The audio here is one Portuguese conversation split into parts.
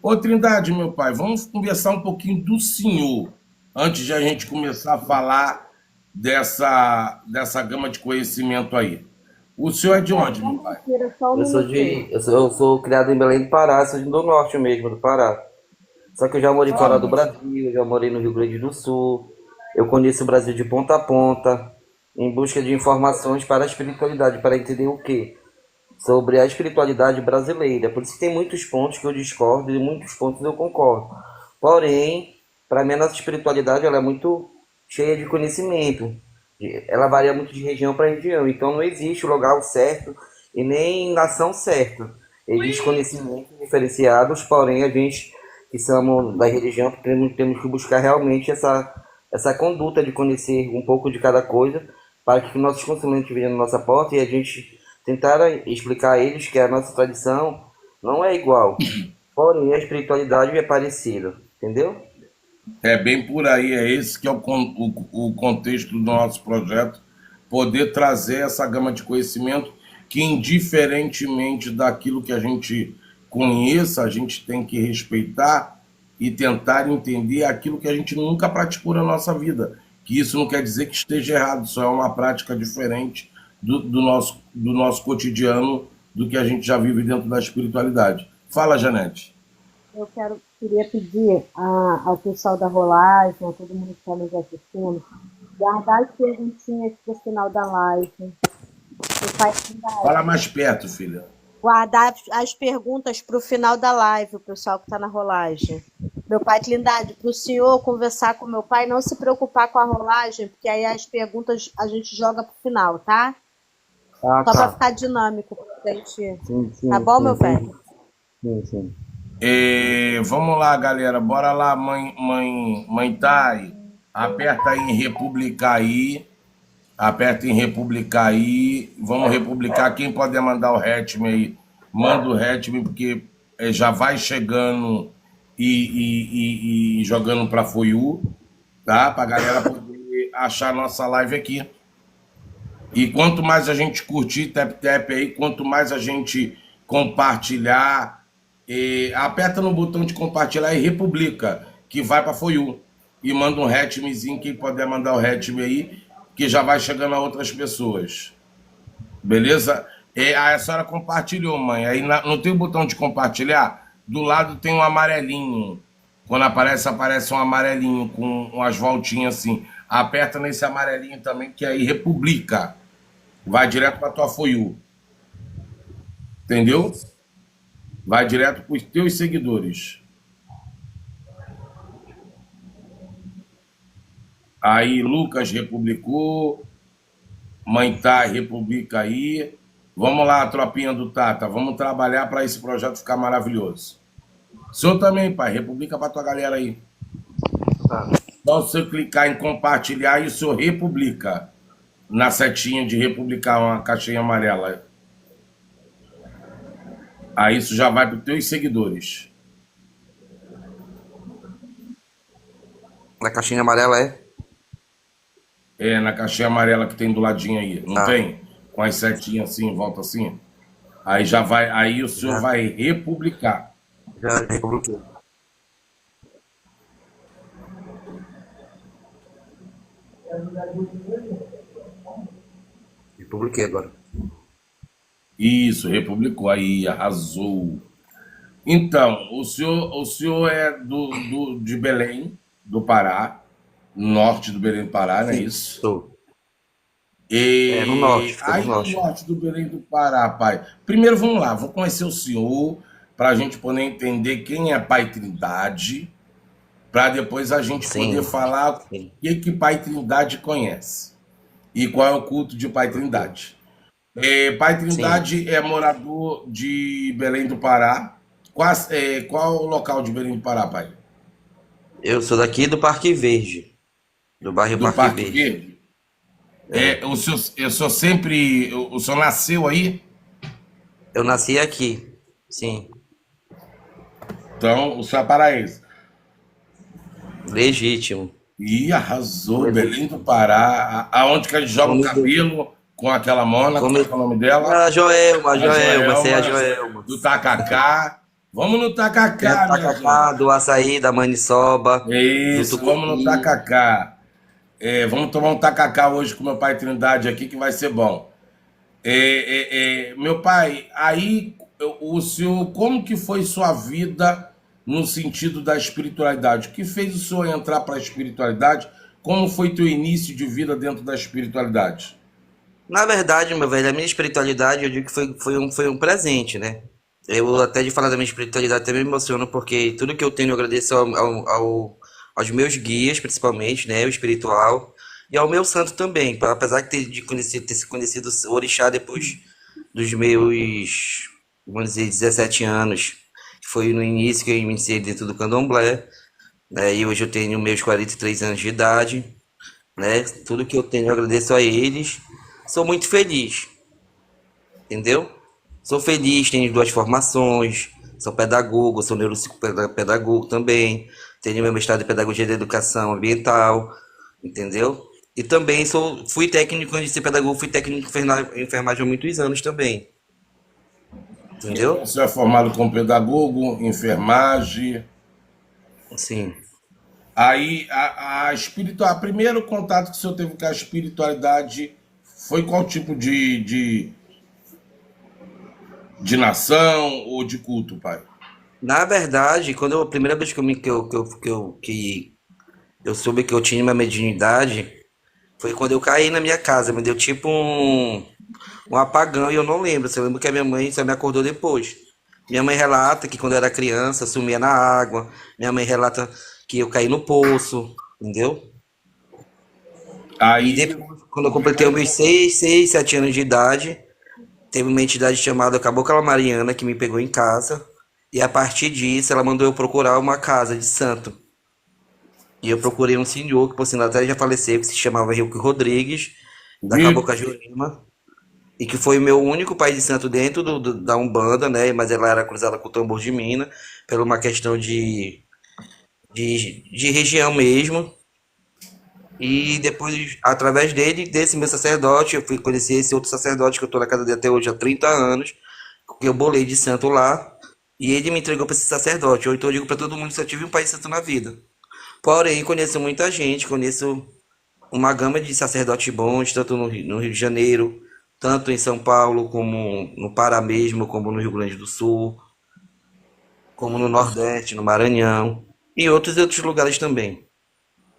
Ô, Trindade, meu pai, vamos conversar um pouquinho do senhor, antes de a gente começar a falar dessa gama de conhecimento aí. O senhor é de Pera, onde, só um meu pai? minutinho, só um Eu sou minutinho. de. Eu sou criado em Belém do Pará, sou do norte mesmo, do Pará. Só que eu já morei Ó, fora do Brasil, já morei no Rio Grande do Sul. Eu conheço o Brasil de ponta a ponta, em busca de informações para a espiritualidade, para entender o quê? Sobre a espiritualidade brasileira. Por isso que tem muitos pontos que eu discordo e muitos pontos eu concordo. Porém, para mim a nossa espiritualidade ela é muito cheia de conhecimento. Ela varia muito de região para região. Então não existe o lugar certo e nem nação certa. Existem conhecimentos diferenciados, porém a gente que somos da religião temos que buscar realmente essa conduta de conhecer um pouco de cada coisa para que nossos consumidores venham na nossa porta e a gente tentar explicar a eles que a nossa tradição não é igual, porém a espiritualidade é parecida, entendeu? é bem por aí, é esse que é o contexto do nosso projeto, poder trazer essa gama de conhecimento que, indiferentemente daquilo que a gente conheça, a gente tem que respeitar e tentar entender aquilo que a gente nunca praticou na nossa vida. Que isso não quer dizer que esteja errado, só é uma prática diferente do nosso cotidiano, do que a gente já vive dentro da espiritualidade. Fala, Janete. Queria pedir ao pessoal da rolagem, a todo mundo que está nos assistindo, guardar as perguntinhas para o final da live. Meu pai, Fala mais perto, filha. guardar as perguntas para o final da live, o pessoal que está na rolagem. Meu pai, Trindade, para o senhor conversar com meu pai, não se preocupar com a rolagem, porque aí as perguntas a gente joga para o final, tá? Ah, Só para tá. ficar dinâmico pra gente. Sim, Tá sim, bom, sim, meu entendi. velho? Sim, sim. Vamos lá, galera. Bora lá, mãe Thay. Aperta aí em republicar aí. Aperta em republicar aí. Vamos republicar. Quem puder mandar o ritmo aí, manda o ritmo, porque já vai chegando e jogando para Foyu, tá? Pra galera poder achar nossa live aqui. E quanto mais a gente curtir tap-tap aí, quanto mais a gente compartilhar, aperta no botão de compartilhar e republica, que vai para Foyu. E manda um ritmezinho, quem puder mandar o ritme aí, que já vai chegando a outras pessoas. Beleza? A senhora compartilhou, mãe. Aí não tem o botão de compartilhar? Do lado tem um amarelinho. Quando aparece um amarelinho com umas voltinhas assim. Aperta nesse amarelinho também, que aí republica. Vai direto para tua For You. Entendeu? Vai direto para os teus seguidores. Aí Lucas republicou, Mãe Tá republica aí. Vamos lá, tropinha do Tata. Vamos trabalhar para esse projeto ficar maravilhoso. O senhor também, pai. Republica para tua galera aí. Tá. Só você clicar em compartilhar e o senhor republica. Na setinha de republicar uma caixinha amarela. Aí isso já vai para os teus seguidores. Na caixinha amarela é? Na caixinha amarela que tem do ladinho aí. Não Tá. tem? Com as setinhas assim, em volta assim. Aí já vai, aí o senhor Já, vai republicar. já republiquei. Republiquei agora. Isso, republicou. Aí, arrasou. Então, o senhor é de Belém, do Pará, norte do Belém do Pará, não é Sim, isso? estou. É no norte, E fica no aí no norte. norte do Belém do Pará, pai. Primeiro vamos lá, vou conhecer o senhor para a gente poder entender quem é Pai Trindade, para depois a gente poder Sim, falar o sim. que Pai Trindade conhece e qual é o culto de Pai Trindade. Pai Sim. Trindade é morador de Belém do Pará. Qual o local de Belém do Pará, pai? Eu sou daqui do Parque Verde, do bairro Do Parque Parque Verde. Verde? É. O senhor nasceu aí? Eu nasci aqui. Sim. Então, o senhor é paraense. Legítimo. Ih, arrasou, Belém do Legítimo. Pará. Aonde que a gente joga o Comigo. cabelo com aquela mona, como é que é o Comigo. nome dela? A Joelma, A essa é a Joelma, Joelma. do Tacacá. Vamos no Tem do tacacá, minha tacacá, gente. do açaí, da maniçoba, É do isso, vamos no tucupi. tacacá. Vamos tomar um tacacá hoje com meu pai Trindade aqui, que vai ser bom. Meu pai, aí o senhor, como que foi sua vida no sentido da espiritualidade? O que fez o senhor entrar para a espiritualidade? Como foi teu início de vida dentro da espiritualidade? Na verdade, meu velho, a minha espiritualidade, eu digo que foi um presente, né? Eu até de falar da minha espiritualidade até me emociono, porque tudo que eu tenho eu agradeço aos meus guias, principalmente, né? O espiritual, e ao meu santo também, apesar ter se conhecido o orixá depois dos meus, vamos dizer, 17 anos, que foi no início que eu me iniciei dentro do candomblé, né? E hoje eu tenho meus 43 anos de idade, né? Tudo que eu tenho eu agradeço a eles. Sou muito feliz, entendeu? Sou feliz, tenho duas formações, sou pedagogo, sou neuropsicopedagogo também, tenho meu mestrado em pedagogia da educação ambiental, entendeu? E também fui técnico antes de ser pedagogo, fui técnico em enfermagem há muitos anos também, Então, entendeu? o senhor é formado como pedagogo, enfermagem. Sim. Aí, a primeiro contato que o senhor teve com a espiritualidade foi qual tipo de nação ou de culto, pai? Na verdade, a primeira vez que eu soube que eu tinha uma mediunidade, foi quando eu caí na minha casa, me deu tipo um apagão e eu não lembro. Eu lembro que a minha mãe só me acordou depois. Minha mãe relata que quando eu era criança, eu sumia na água. Minha mãe relata que eu caí no poço, entendeu? E Aí, depois, quando eu completei os meus 7 anos de idade, teve uma entidade chamada Cabocla Mariana que me pegou em casa. E a partir disso, ela mandou eu procurar uma casa de santo. E eu procurei um senhor, que por sinal até já faleceu, que se chamava Rilke Rodrigues, da Cabocla Vitor, Jurima. E que foi o meu único pai de santo dentro da Umbanda, né? Mas ela era cruzada com o tambor de mina, por uma questão de região mesmo. E depois, através desse meu sacerdote, eu fui conhecer esse outro sacerdote que eu tô na casa dele até hoje há 30 anos, que eu bolei de santo lá. E ele me entregou para esse sacerdote. Então eu digo para todo mundo que só tive um pai de santo na vida. Porém, conheço muita gente, conheço uma gama de sacerdotes bons, tanto no Rio de Janeiro, tanto em São Paulo, como no Pará mesmo, como no Rio Grande do Sul, como no Nordeste, no Maranhão e outros lugares também.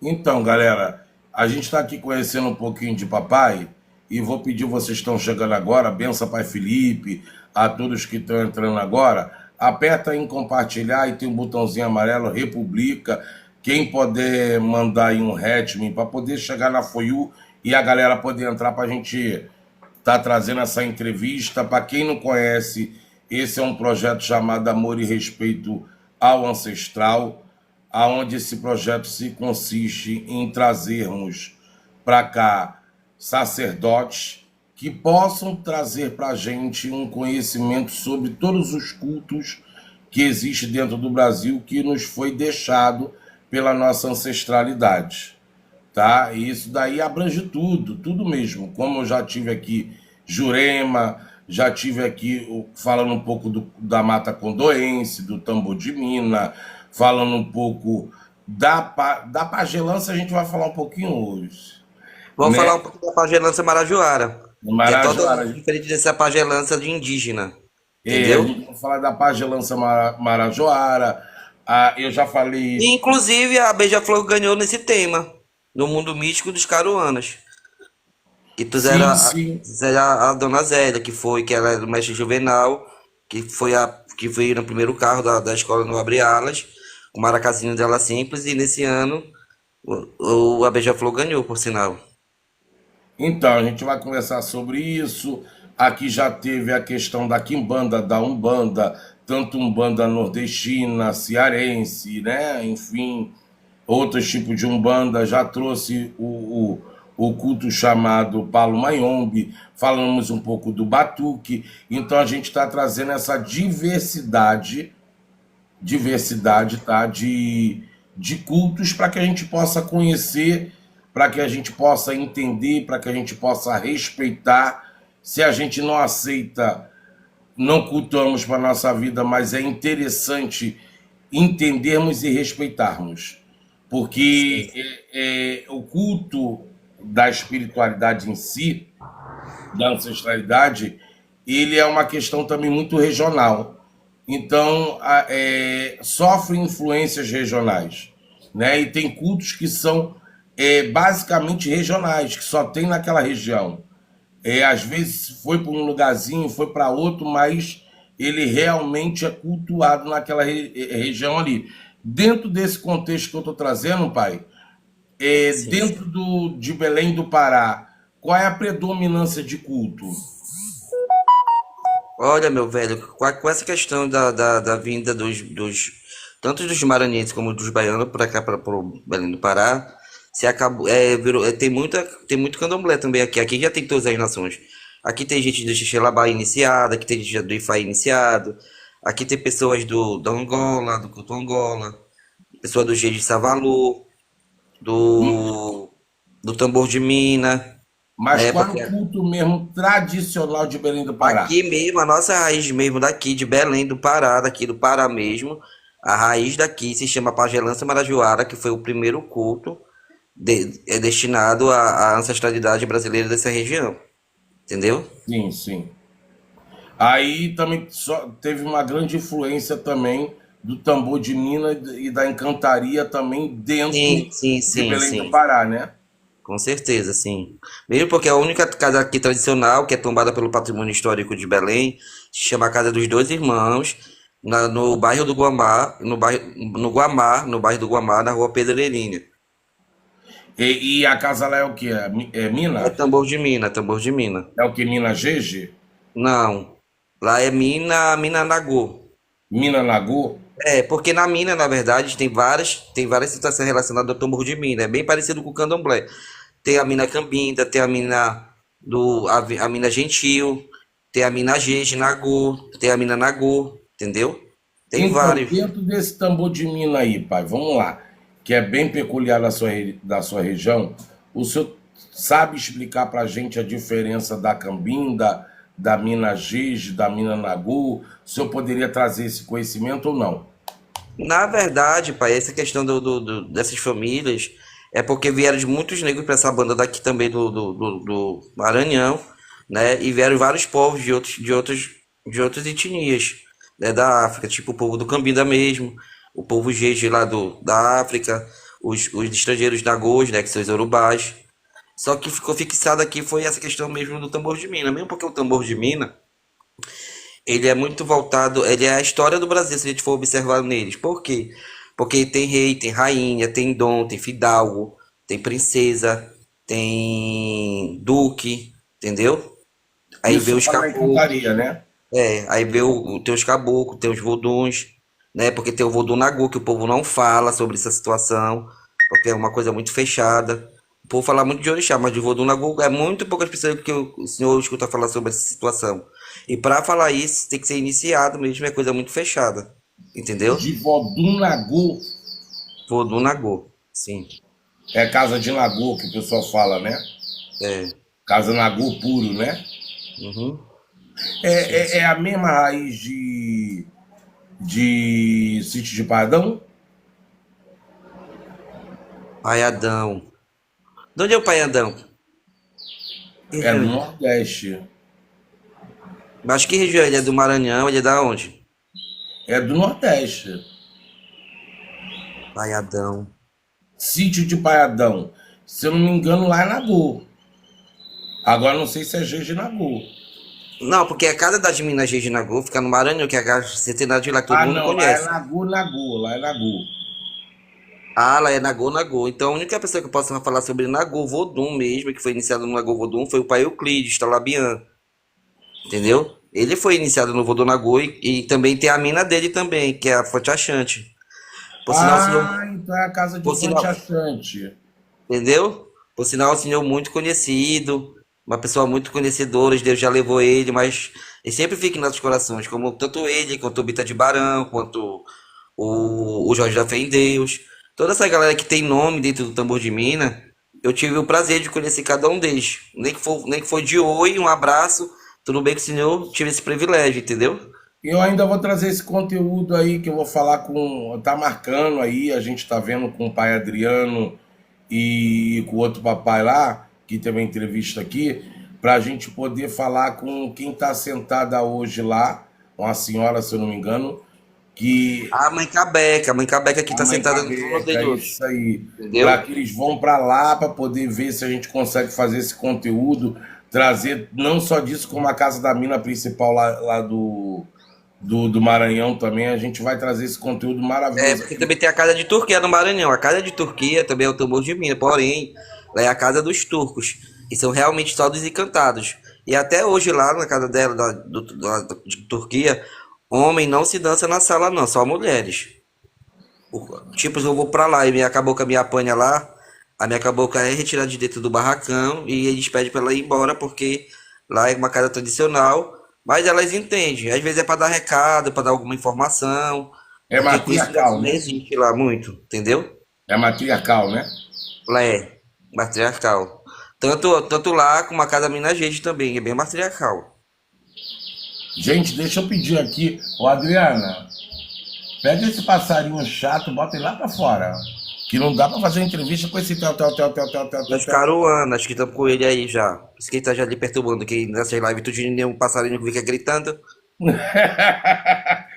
então, galera, a gente está aqui conhecendo um pouquinho de papai e vou pedir, vocês estão chegando agora, benção pai Felipe, a todos que estão entrando agora, aperta em compartilhar e tem um botãozinho amarelo, Republica, quem puder mandar aí um hatchme para poder chegar na FOIU e a galera poder entrar para a gente tá trazendo essa entrevista. Para quem não conhece, esse é um projeto chamado Amor e Respeito ao Ancestral, aonde esse projeto se consiste em trazermos para cá sacerdotes que possam trazer para a gente um conhecimento sobre todos os cultos que existem dentro do Brasil que nos foi deixado pela nossa ancestralidade, tá? E isso daí abrange tudo, tudo mesmo. Como eu já tive aqui Jurema, já tive aqui falando um pouco da Mata Condoense, do Tambor de Mina, falando um pouco da pagelança, a gente vai falar um pouquinho hoje, Vamos né? falar um pouco da pagelança marajoara, que é Marajoara, totalmente diferente dessa pagelança de indígena, a entendeu? gente vai falar da pagelança marajoara, eu já E, falei, inclusive, a Beija-Flor ganhou nesse tema, no mundo místico dos caruanas. Que tu sim, sim. era a Dona Zélia, que ela era do mestre Juvenal, que foi no primeiro carro da escola no Abre Alas, o maracazinho dela simples, e nesse ano a Beija-Flor ganhou, por sinal. Então, a gente vai conversar sobre isso. Aqui já teve a questão da quimbanda, da umbanda, tanto umbanda nordestina, cearense, né? Enfim, outros tipos de umbanda. Já trouxe o culto chamado Palo Mayombe, falamos um pouco do batuque. Então, a gente está trazendo essa diversidade, tá? De cultos para que a gente possa conhecer, para que a gente possa entender, para que a gente possa respeitar. Se a gente não aceita não cultuamos para a nossa vida, mas é interessante entendermos e respeitarmos. Sim, Porque o culto da espiritualidade em si, da ancestralidade, ele é uma questão também muito regional. Então, sofre influências regionais. Né? E tem cultos que são basicamente regionais, que só tem naquela região. Às vezes foi para um lugarzinho, foi para outro, mas ele realmente é cultuado naquela região ali. Dentro desse contexto que eu estou trazendo, pai, sim, sim. dentro de Belém do Pará, qual é a predominância de culto? Olha, meu velho, com essa questão da vinda tanto dos maranhenses como dos baianos para cá, para o Belém do Pará, se acabou, tem muito candomblé também aqui. Aqui já tem todas as nações. Aqui tem gente do Xixelabá iniciada, aqui tem gente do Ifá iniciado, aqui tem pessoas da Angola, do culto Angola, pessoa do G de Savalu, do, do tambor de Mina, Mas né? qual é o Porque culto mesmo tradicional de Belém do Pará? aqui mesmo, a nossa raiz mesmo daqui de Belém do Pará, daqui do Pará mesmo, a raiz daqui se chama Pagelança Marajoara, que foi o primeiro culto destinado à ancestralidade brasileira dessa região, entendeu? Sim, sim. Aí também só teve uma grande influência também do tambor de Minas e da encantaria também dentro Sim, sim, de sim, Belém do sim, Pará, né? com certeza, sim. Mesmo porque a única casa aqui tradicional, que é tombada pelo patrimônio histórico de Belém, se chama Casa dos Dois Irmãos, no bairro do Guamá, no bairro do Guamá, na rua Pedreirinha. E a casa lá é o que? É É Minas? tambor de mina, tambor de mina. É o que? Minas Gege? Não. Lá é mina Nagô. Minas Lagoa? É, porque na mina, na verdade, tem várias situações relacionadas ao tambor de mina. É bem parecido com o candomblé. Tem a mina Cambinda, tem a mina a mina Gentil, tem a mina Jeje Nagô, tem a mina Nagô, entendeu? Tem Então, vários. dentro desse tambor de mina aí, pai, vamos lá, que é bem peculiar da sua região, o senhor sabe explicar pra gente a diferença da cambinda, da mina Gege, da mina Nagu? O senhor poderia trazer esse conhecimento ou não? Na verdade, pai, essa questão dessas famílias é porque vieram de muitos negros para essa banda daqui também do Maranhão, né? E vieram vários povos de outras etnias, né? Da África, tipo o povo do Cambinda mesmo, o povo Jeje lá da África, os estrangeiros Nagôs, né? Que são os Yorubás. Só que ficou fixado aqui foi essa questão mesmo do tambor de mina, mesmo porque o tambor de mina ele é muito voltado, ele é a história do Brasil, se a gente for observar neles. Por quê? Porque tem rei, tem rainha, tem dom, tem fidalgo, tem princesa, tem duque, entendeu? Aí vê Isso os fala na caboclos, encantaria, né? aí vê tem os caboclos, tem os voduns, né? Porque tem o vodu Nagô, que o povo não fala sobre essa situação, porque é uma coisa muito fechada. O povo fala muito de orixá, mas de vodu Nagô é muito poucas pessoas que o senhor escuta falar sobre essa situação. E para falar isso, tem que ser iniciado mesmo, é coisa muito fechada, entendeu? De Vodun Nagu, Vodu Nagô, sim. é casa de Nagu que o pessoal fala, né? É. Casa Nagu puro, né? Uhum, sim, É sim. a mesma raiz de Sítio de Pardão? Paiadão. De onde é o Paiadão? Que É região do ele é? Nordeste. Mas que região ele é do Maranhão? Ele é da onde? É do Nordeste. Paiadão. Sítio de Paiadão. Se eu não me engano, lá é Nagu. Agora não sei se é Jeje Nagu. Não, porque a casa das Minas Gerais de Nagô fica no Maranhão, que é a casa centenária de lá que todo Ah, mundo não, lá é conhece. Nagu, Nagu, lá é Nagu. Ah, lá é Nagô, Nagô. Então a única pessoa que eu posso falar sobre Nagô Vodum mesmo, que foi iniciado no Nagô Vodum, foi o pai Euclides Talabian, entendeu? Ele foi iniciado no Vodun Nagô e também tem a mina dele também, que é a Fonte Achante. Por sinal, o senhor, Ah, então é a casa de por Fonte sinal, Achante. entendeu? Por sinal, o senhor muito conhecido, uma pessoa muito conhecedora, Deus já levou ele, mas ele sempre fica em nossos corações, como tanto ele, quanto o Bita de Barão, quanto o Jorge da Fé em Deus. Toda essa galera que tem nome dentro do Tambor de Mina, eu tive o prazer de conhecer cada um deles. Nem que foi de oi, um abraço, Tudo bem que o senhor tive esse privilégio, entendeu? Eu ainda vou trazer esse conteúdo aí que eu vou falar com. Tá marcando aí, a gente tá vendo com o pai Adriano e com o outro papai lá, que teve uma entrevista aqui, pra gente poder falar com quem tá sentada hoje lá, uma senhora, se eu não me engano, que A mãe Cabeca que a tá mãe sentada no trono cabeça, dele é hoje, isso aí. Para entendeu? que eles vão para lá para poder ver se a gente consegue fazer esse conteúdo, trazer não só disso, como a Casa da Mina principal lá do Maranhão também. A gente vai trazer esse conteúdo É, maravilhoso porque aqui. também tem a casa de Turquia no Maranhão. A casa de Turquia também é o tambor de Minas, porém, lá é a casa dos turcos, que são realmente só dos encantados. E até hoje lá na casa dela, de Turquia, homem não se dança na sala não, só mulheres. Tipo, eu vou pra lá e minha cabocla me apanha lá, a minha cabocla é retirada de dentro do barracão e eles pedem pra ela ir embora porque lá é uma casa tradicional, mas elas entendem. Às vezes é pra dar recado, pra dar alguma informação, É porque conhecimento matriarcal, não né? existe lá muito, entendeu? É matriarcal, né? Lá é matriarcal. Tanto lá como a casa Minas Gerais também, é bem matriarcal. Gente, deixa eu pedir aqui, ô Adriana, pega esse passarinho chato, bota ele lá para fora. Que não dá para fazer entrevista com esse Nós tel. caruana, acho que estamos com ele aí já. Por isso que ele tá já ali perturbando, que nessas lives tu nenhum passarinho que fica gritando.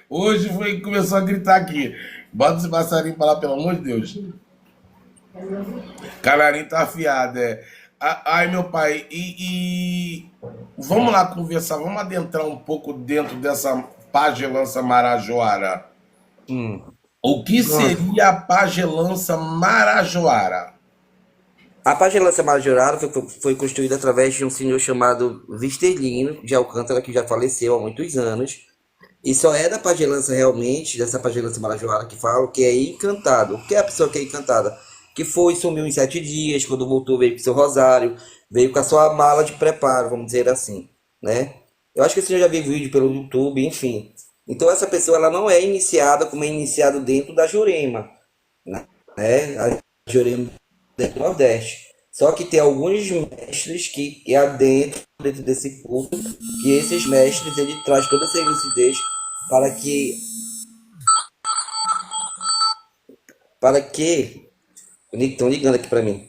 Hoje foi que começou a gritar aqui. Bota esse passarinho pra lá, pelo amor de Deus. Canarinho tá afiado, é. Ai, meu pai, vamos lá conversar, vamos adentrar um pouco dentro dessa pagelança marajoara. Hum. O que Pronto. seria a pagelança marajoara? A Pagelança Majorada foi construída através de um senhor chamado Vistelino de Alcântara, que já faleceu há muitos anos. E só é da pagelança realmente, dessa pagelança marajoara que falo, que é encantado. O que é a pessoa que é encantada? Que foi, sumiu em 7 dias, quando voltou veio com seu rosário, veio com a sua mala de preparo, vamos dizer assim, né? Eu acho que você já viu vídeo pelo YouTube, enfim. Então essa pessoa ela não é iniciada como é iniciado dentro da Jurema, né? A Jurema do Nordeste. Só que tem alguns mestres que adentram dentro desse culto, que esses mestres ele traz toda essa lucidez para que para que estão ligando aqui para mim,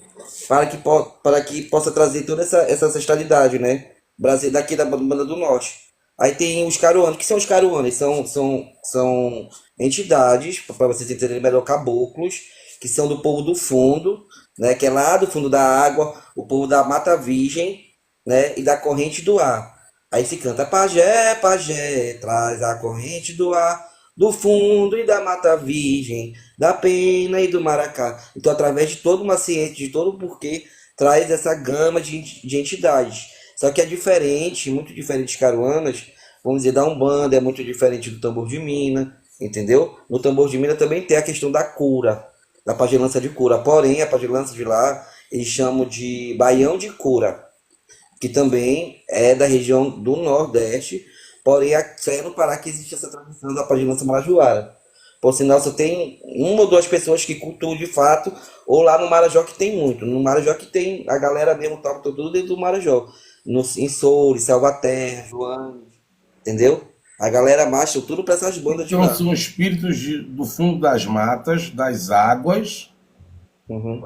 para que possa trazer toda essa ancestralidade, né? Brasil daqui da banda do Norte. Aí tem os caruanos, que são os caruanos, são entidades, para vocês entenderem melhor, caboclos, que são do povo do fundo, né? Que é lá do fundo da água, o povo da Mata Virgem, né? E da corrente do ar. Aí se canta pajé, pajé, traz a corrente do ar, do fundo e da Mata Virgem, da pena e do maracá. Então, através de toda uma ciência, de todo o porquê, traz essa gama de entidades. Só que é diferente, muito diferente de Caruanas, vamos dizer, da Umbanda, é muito diferente do tambor de Mina, entendeu? No tambor de Mina também tem a questão da cura, da pagelança de cura. Porém, a pagelança de lá, eles chamam de baião de cura, que também é da região do Nordeste, porém só é no Pará que existe essa tradição da pagelança marajoara. Por sinal, só tem uma ou duas pessoas que cultuam de fato, ou lá no Marajó que tem muito. No Marajó que tem a galera mesmo, tá tudo dentro do Marajó. No, em Soure, Salvaterra, Joana, entendeu? A galera marcha tudo para essas bandas de Então lá. são espíritos do fundo das matas, das águas, Uhum.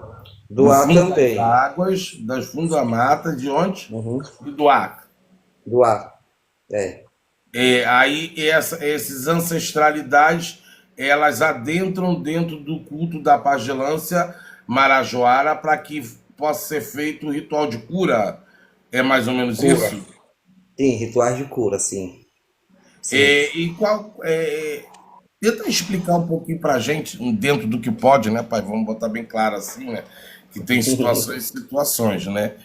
Do do ar fundo das também. águas, das fundo da mata, de onde? Uhum. Do Acre. Do ar. É. Aí essas ancestralidades, elas adentram dentro do culto da pagelância marajoara para que possa ser feito o ritual de cura. É mais ou menos Cura. isso? Sim, rituais de cura, sim. Sim. E qual. Tenta explicar um pouquinho para a gente, dentro do que pode, né, pai? Vamos botar bem claro assim, né? Que tem situações e situações, né?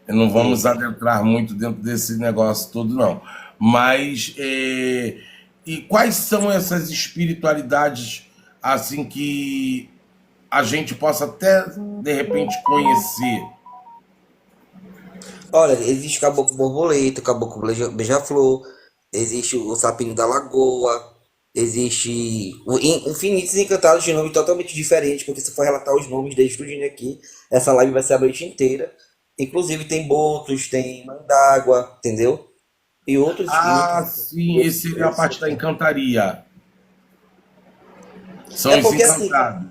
Não vamos Sim. adentrar muito dentro desse negócio todo, não. Mas, e quais são essas espiritualidades, assim, que a gente possa até, de repente, conhecer? Olha, existe o caboclo borboleta, o caboclo beija-flor, existe o sapinho da lagoa, existe infinitos encantados de nomes totalmente diferentes, porque se for relatar os nomes deles tudinho aqui, essa live vai ser a noite inteira. Inclusive tem botos, tem mãe d'água, entendeu? e Ah, outros, sim, e outros esse seria a parte da encantaria. São é os porque assim, encantados.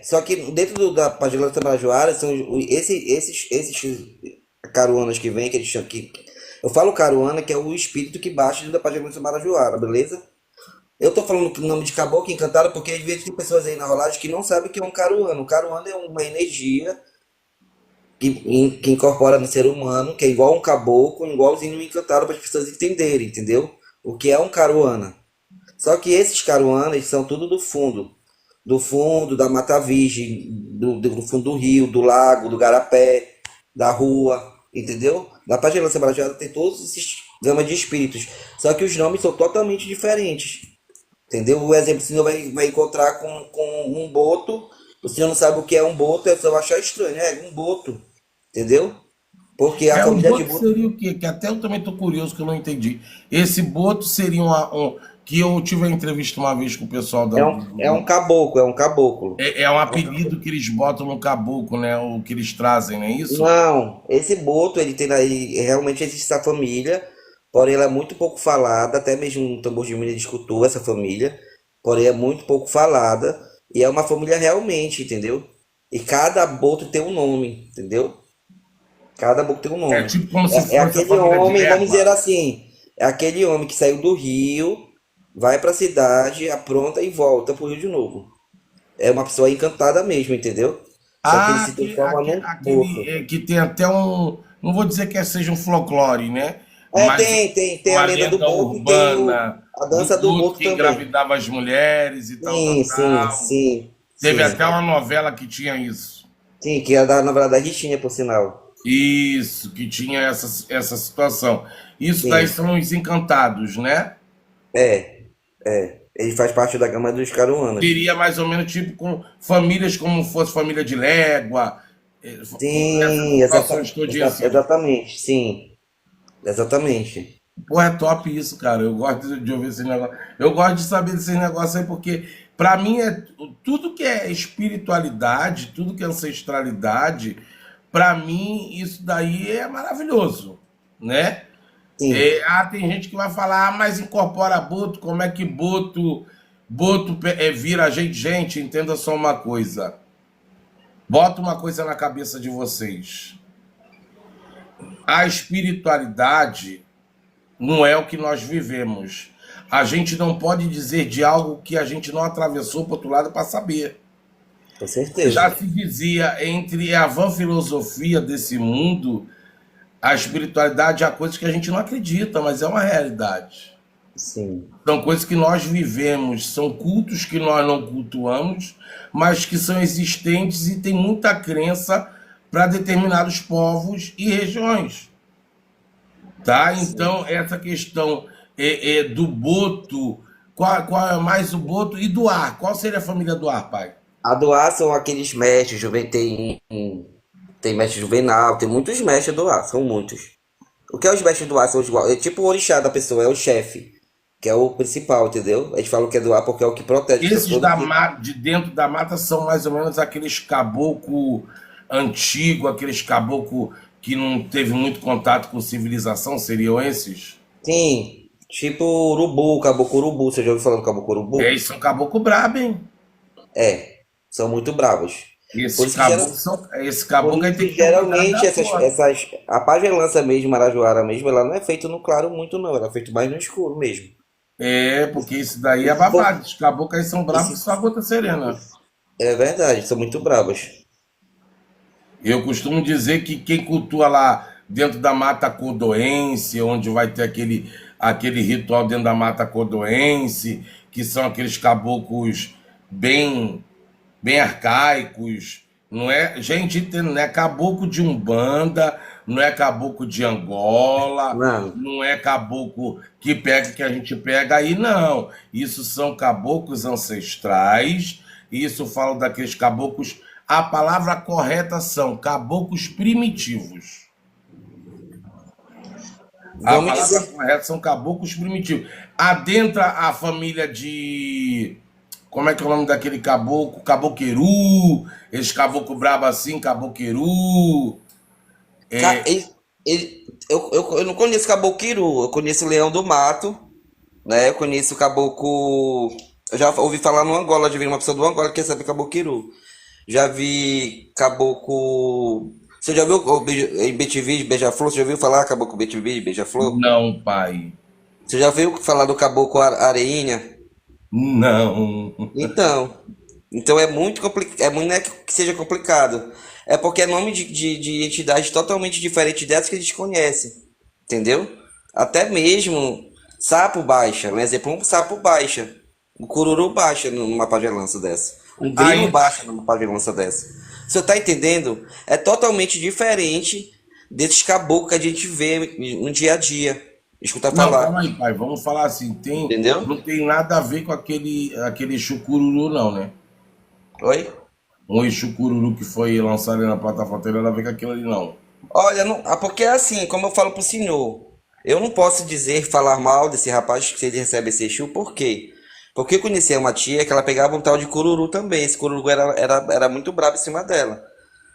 só que dentro da Pagelança Tambarajoara são esses caruanas que vem, que eles chamam que. Eu falo caruana, que é o espírito que baixa dentro da Pagelança Tambarajoara, beleza? Eu tô falando o nome de caboclo encantado porque às vezes tem pessoas aí na rolagem que não sabem o que é um caruana. O caruana é uma energia que incorpora no ser humano, que é igual um caboclo, igualzinho um encantado para as pessoas entenderem, entendeu? O que é um caruana. Só que esses caruanas são tudo do fundo da Mata Virgem, do fundo do rio, do lago, do garapé, da rua, entendeu? Na Pagelança Assembleia tem todos esses gamas de espíritos, só que os nomes são totalmente diferentes, entendeu? O exemplo, o senhor vai encontrar com um boto, o senhor não sabe o que é um boto, você vai achar estranho, um boto, entendeu? Porque a É, o família de boto boto seria o quê? Que até eu também tô curioso que eu não entendi. Esse boto seria que eu tive a entrevista uma vez com o pessoal é um caboclo, é um caboclo. é um apelido que eles botam no caboclo, né? O que eles trazem, não é isso? Não, esse boto, ele tem aí, realmente existe essa família, porém ela é muito pouco falada, até mesmo o Tambor de Minas escutou essa família, porém é muito pouco falada, e é uma família realmente, entendeu? E cada boto tem um nome, entendeu? Cada boto tem um É nome. tipo como se É fosse a aquele família de homem, vamos dizer égua. assim, é aquele homem que saiu do Rio, vai pra cidade, apronta e volta pro Rio de novo. É uma pessoa encantada mesmo, entendeu? Só que ele Ah, se transforma num boto. que tem até um. Não vou dizer que seja um folclore, né? Mas Tem a uma lenda do lenda boto e tem urbana a do dança do boto boto que também. engravidava as mulheres e tal, tal, Sim, sim, tal. sim, Teve sim. até uma novela que tinha isso. Sim, que é da novela da Richinha, por sinal. Isso, que tinha essa situação. Isso daí Sim, são os encantados, né? é. Ele faz parte da gama dos caruanas. Seria mais ou menos tipo com famílias como fosse família de Légua, essas Sim, situações todinhas assim. exatamente, sim, exatamente. Pô, é top isso, cara. Eu gosto de ouvir esse negócio. Eu gosto de saber desses negócios aí, porque pra mim é tudo que é espiritualidade, tudo que é ancestralidade, pra mim isso daí é maravilhoso, né? Sim, Tem gente que vai falar, mas incorpora Boto, como é que Boto vira a gente? Gente, entenda só uma coisa. Bota uma coisa na cabeça de vocês. A espiritualidade não é o que nós vivemos. A gente não pode dizer de algo que a gente não atravessou para o outro lado para saber. com Já certeza. se dizia entre a vã filosofia desse mundo, a espiritualidade é a coisa que a gente não acredita, mas é uma realidade. Sim, São coisas que nós vivemos, são cultos que nós não cultuamos, mas que são existentes e tem muita crença para determinados povos e regiões. Tá? sim. Então, essa questão do boto, qual é mais o boto e do ar? Qual seria a família do ar, pai? A doar são aqueles mestres, tem mestre juvenal, tem muitos mestres do ar, são muitos. O que é os mestres do ar? São é tipo o orixá da pessoa, é o chefe, que é o principal, entendeu? A gente fala que é do ar porque é o que protege a Esses pessoa do que. de dentro da mata são mais ou menos aqueles caboclo antigo, aqueles caboclo que não teve muito contato com civilização, seriam esses? Sim, tipo urubu, caboclo urubu, você já ouviu falar do caboclo urubu? São caboclo brabo, hein? É, são muito bravos. Por Esses isso que, gera, caboclos são. Esse por caboclo aí isso tem que que ter um cuidado geralmente da porra. a pagelança mesmo, marajoara mesmo, ela não é feita no claro muito não, ela é feita mais no escuro mesmo. Porque isso daí E é se for, babado. Os caboclos aí são e bravos que só a se- gota serena. é verdade, são muito bravos. Eu costumo dizer que quem cultua lá dentro da Mata Cordoense, onde vai ter aquele ritual dentro da Mata Cordoense, que são aqueles caboclos bem, bem arcaicos, não é? Gente, não é caboclo de Umbanda, não é caboclo de Angola, Não, não é caboclo que pega que a gente pega aí, não. Isso são caboclos ancestrais, isso fala daqueles caboclos. A palavra correta são caboclos primitivos. A vamos palavra dizer, correta são caboclos primitivos. Adentra a família de. Como é que é o nome daquele caboclo? Caboqueru. Esse caboclo brabo assim, caboqueru. ca- É, ele, ele- eu não conheço Caboclo Kiru, eu conheço Leão do Mato, né? Eu conheço o Caboclo. Eu já ouvi falar no Angola, já vi uma pessoa do Angola que quer saber Caboclo Kiru. Já vi Caboclo. Você já viu em BTV Beija-Flor? Você já viu falar Caboclo BTV Beija-Flor? Não, pai. Você já viu falar do Caboclo Areinha? Não. Então, então é muito complicado, não é que seja complicado, é porque é nome de entidade totalmente diferente dessas que a gente conhece, entendeu? Até mesmo sapo baixa, um exemplo, um sapo baixa, um cururu baixa numa pagelança dessa, um grilo Aí, baixa numa pagelança dessa. Você tá entendendo? É totalmente diferente desses caboclos que a gente vê no dia a dia, escuta não, calma falar, aí, pai. Vamos falar assim, entendeu? não tem nada a ver com aquele chucururu, não, né? Oi? Um chucururu que foi lançado aí na plataforma, tem nada a ver com aquilo ali, não. Olha, porque é assim, como eu falo pro senhor, eu não posso dizer, falar mal desse rapaz que ele recebe esse Exu, por quê? Porque eu conhecia uma tia que ela pegava um tal de cururu também, esse cururu era muito brabo em cima dela.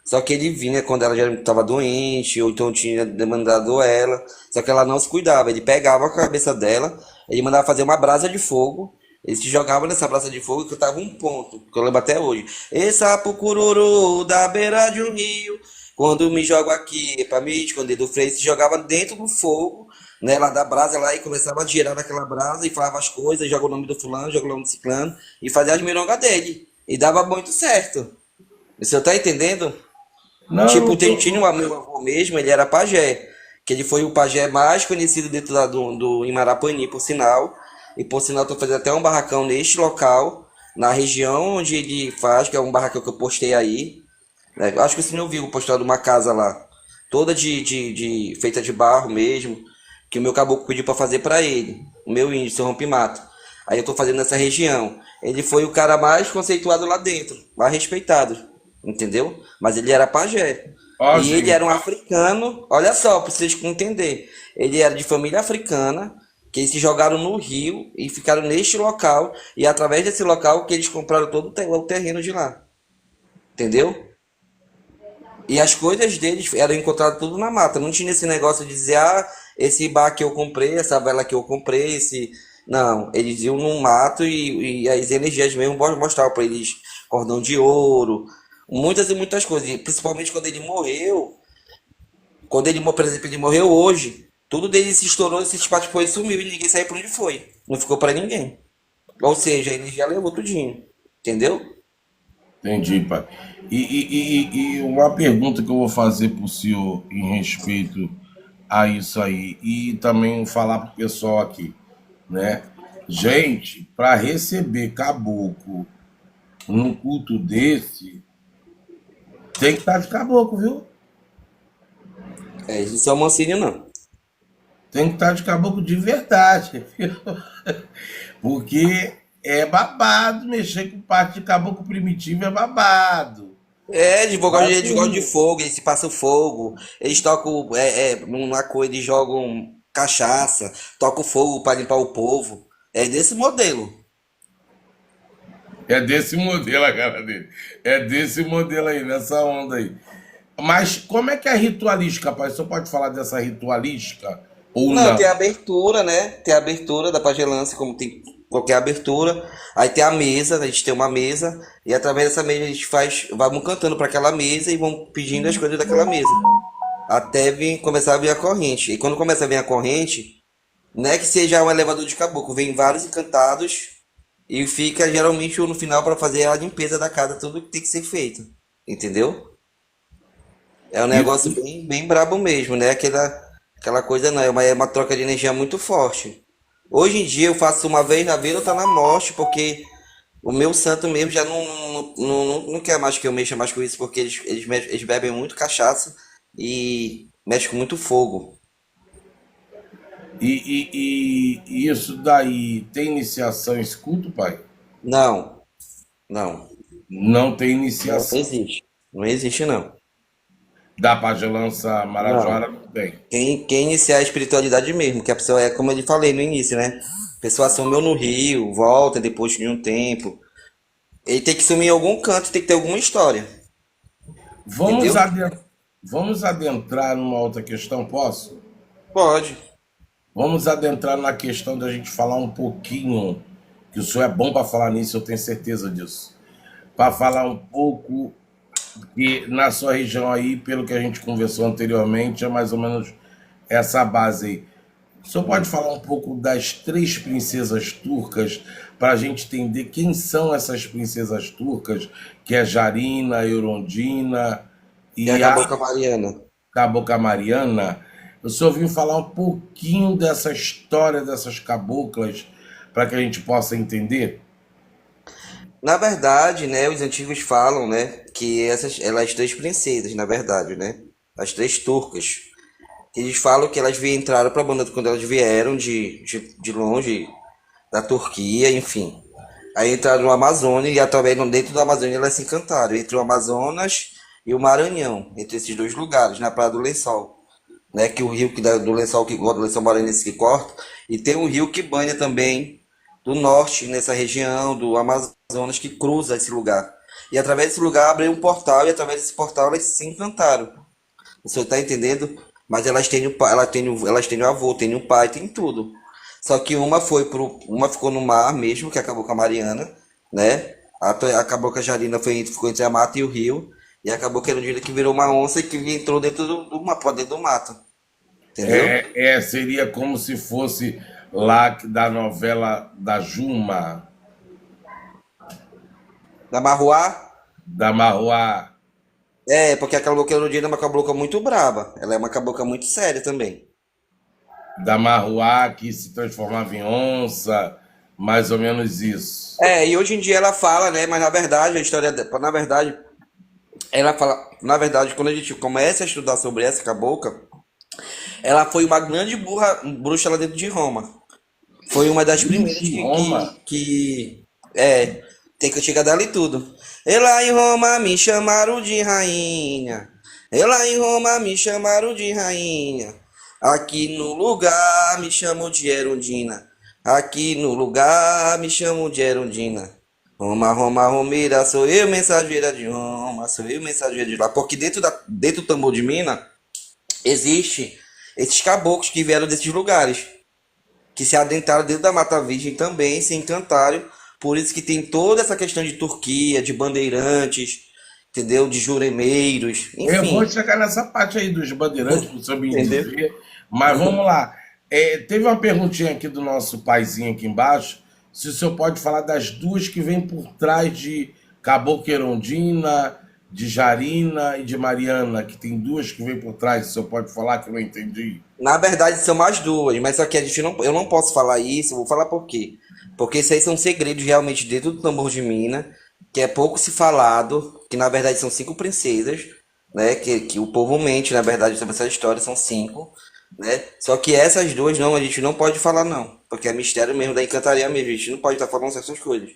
Só que ele vinha quando ela já estava doente, ou então tinha demandado ela, só que ela não se cuidava, ele pegava a cabeça dela, ele mandava fazer uma brasa de fogo, ele se jogava nessa brasa de fogo e cantava um ponto, que eu lembro até hoje. Esse sapo cururu da beira de um rio, quando me jogo aqui pra me esconder do freio, se jogava dentro do fogo, né, lá da brasa lá e começava a girar naquela brasa e falava as coisas, joga o nome do fulano, joga o nome do ciclano e fazia as mirongas dele. E dava muito certo. O senhor tá entendendo? Não, Tipo, não tinha tô. um meu avô mesmo, ele era pajé, que ele foi o pajé mais conhecido dentro do Imarapani, por sinal. E por sinal, estou fazendo até um barracão neste local, na região onde ele faz, que é um barracão que eu postei aí. Né? Acho que o senhor viu postado uma casa lá, toda feita de barro mesmo, que o meu caboclo pediu para fazer para ele, o meu índio, seu Rompimato. Aí eu tô fazendo nessa região. Ele foi o cara mais conceituado lá dentro, mais respeitado, entendeu? Mas ele era pajé. Ó, E ele era gente. um africano, olha só, para vocês entenderem. Ele era de família africana, que eles se jogaram no rio e ficaram neste local, e através desse local que eles compraram todo o terreno de lá, entendeu? E as coisas deles eram encontradas tudo na mata. Não tinha esse negócio de dizer, ah, esse bar que eu comprei, essa vela que eu comprei, esse. Não, eles iam no mato e as energias mesmo mostravam para eles cordão de ouro, muitas e muitas coisas. E principalmente quando ele morreu, por exemplo, ele morreu hoje, tudo dele se estourou, se espatifou e sumiu e ninguém sabia para onde foi. Não ficou para ninguém. Ou seja, a energia levou tudinho. Entendeu? Entendi, pai. E uma pergunta que eu vou fazer para o senhor em respeito a isso aí, e também falar para o pessoal aqui, né? Gente, para receber caboclo num culto desse, tem que estar de caboclo, viu? É, isso é o Mancini, não. Tem que estar de caboclo de verdade, viu? Porque é babado, mexer com parte de caboclo primitivo é babado. É, eles gostam de Babado. fogo, eles se passam fogo, eles tocam numa coisa, eles jogam cachaça, tocam fogo para limpar o povo. É desse modelo. É desse modelo a cara dele. É desse modelo aí, nessa onda aí. Mas como é que é a ritualística, pai? Você pode falar dessa ritualística ou Não, tem a não? abertura, né? Tem a abertura da pagelância, como tem qualquer abertura. Aí tem a mesa, a gente tem uma mesa, e através dessa mesa a gente vamos cantando para aquela mesa e vamos pedindo as coisas daquela mesa. Até começar a vir a corrente. E quando começa a vir a corrente, não é que seja um elevador de caboclo, vem vários encantados e fica geralmente no final para fazer a limpeza da casa, tudo que tem que ser feito. Entendeu? É um Isso, negócio bem brabo mesmo, né? Aquela coisa não, é uma troca de energia muito forte. Hoje em dia eu faço uma vez na vida, tá na morte, porque o meu santo mesmo já não quer mais que eu mexa mais com isso, porque eles bebem muito cachaça e mexem com muito fogo. e isso daí tem iniciação esse culto, pai? Não, não, Não tem não iniciação. existe. Não existe, não. Da pagelança Não. marajoara não tem. Quem iniciar a espiritualidade mesmo, que a pessoa é como eu lhe falei no início, né? A pessoa sumiu no rio, volta depois de um tempo. Ele tem que sumir em algum canto, tem que ter alguma história. Vamos Entendeu? adentrar, vamos adentrar numa outra questão, posso? Pode. Vamos adentrar na questão da gente falar um pouquinho, que o senhor é bom para falar nisso, eu tenho certeza disso. Para falar um pouco que na sua região aí, pelo que a gente conversou anteriormente, é mais ou menos essa base aí. O senhor pode falar um pouco das três princesas turcas para a gente entender quem são essas princesas turcas, que é Jarina, Eurondina E a e a Cabocla Mariana. Cabocla Mariana? O senhor ouviu falar um pouquinho dessa história dessas caboclas para que a gente possa entender? Na verdade, né, os antigos falam, né, que elas três princesas, na verdade, né, as três turcas. Eles falam que elas entraram para a banda quando elas vieram de longe, da Turquia, enfim. Aí entraram no Amazonas e através dentro do Amazonas elas se encantaram, entre o Amazonas e o Maranhão, entre esses dois lugares, na Praia do Lençol, né, que o rio do Lençol que do Lençol Maranhense que corta, e tem um rio que banha também do norte, nessa região do Amazonas, que cruza esse lugar. E através desse lugar abriu um portal, e através desse portal elas se encantaram. O senhor tá entendendo? Mas elas têm o pai, elas têm o avô, têm o pai, tem tudo. Só que uma ficou no mar mesmo, que acabou com a Mariana, né? Acabou que a Jarina ficou entre a mata e o rio, e acabou que era um dia que virou uma onça e que entrou dentro dentro do mato, entendeu? Seria como se fosse lá da novela da Juma, Da Marruá, da Marroá, porque a cabocla Erundina é uma cabocla muito braba. Ela é uma cabocla muito séria também. da Marruá que se transformava em onça, mais ou menos isso. E hoje em dia ela fala, né? Mas na verdade, a história, na verdade, ela fala, na verdade, quando a gente começa a estudar sobre essa cabocla, ela foi uma grande bruxa lá dentro de Roma. Foi uma das primeiras Ixi, Roma. tem cantiga dela e tudo. E lá em Roma me chamaram de rainha. E lá em Roma me chamaram de rainha. Aqui no lugar me chamam de Erundina. Aqui no lugar me chamam de Erundina. Roma, Roma, Romeira, sou eu mensageira de Roma, sou eu mensageira de lá. Porque dentro do tambor de mina existe esses caboclos que vieram desses lugares, que se adentraram dentro da Mata Virgem também, se encantaram. Por isso que tem toda essa questão de Turquia, de bandeirantes, entendeu? De juremeiros, Eu vou enfim, chegar nessa parte aí dos bandeirantes, para você me entendeu? dizer, mas vamos lá. Teve uma perguntinha aqui do nosso paizinho aqui embaixo, se o senhor pode falar das duas que vêm por trás de Cabocla Erundina, de Jarina e de Mariana, que tem duas que vêm por trás, o senhor pode falar que eu não entendi? Na verdade são mais duas, mas só que eu não posso falar isso, eu vou falar por quê? Porque isso aí são segredos realmente dentro do tambor de mina, que é pouco se falado, que na verdade são cinco princesas, né? Que o povo mente, na verdade, sobre essa história, são cinco, né? Só que essas duas não, a gente não pode falar não, porque é mistério mesmo da encantaria mesmo, a gente não pode estar falando essas coisas.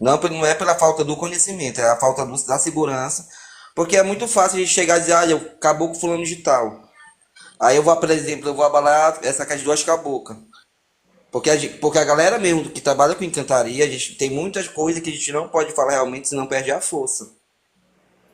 Não, não é pela falta do conhecimento, é a falta da segurança, porque é muito fácil a gente chegar e dizer, eu acabou com fulano de tal. Aí eu vou, por exemplo, eu vou abalar essa com as duas caboclas. Porque a galera mesmo que trabalha com encantaria, a gente tem muitas coisas que a gente não pode falar realmente, senão perde a força.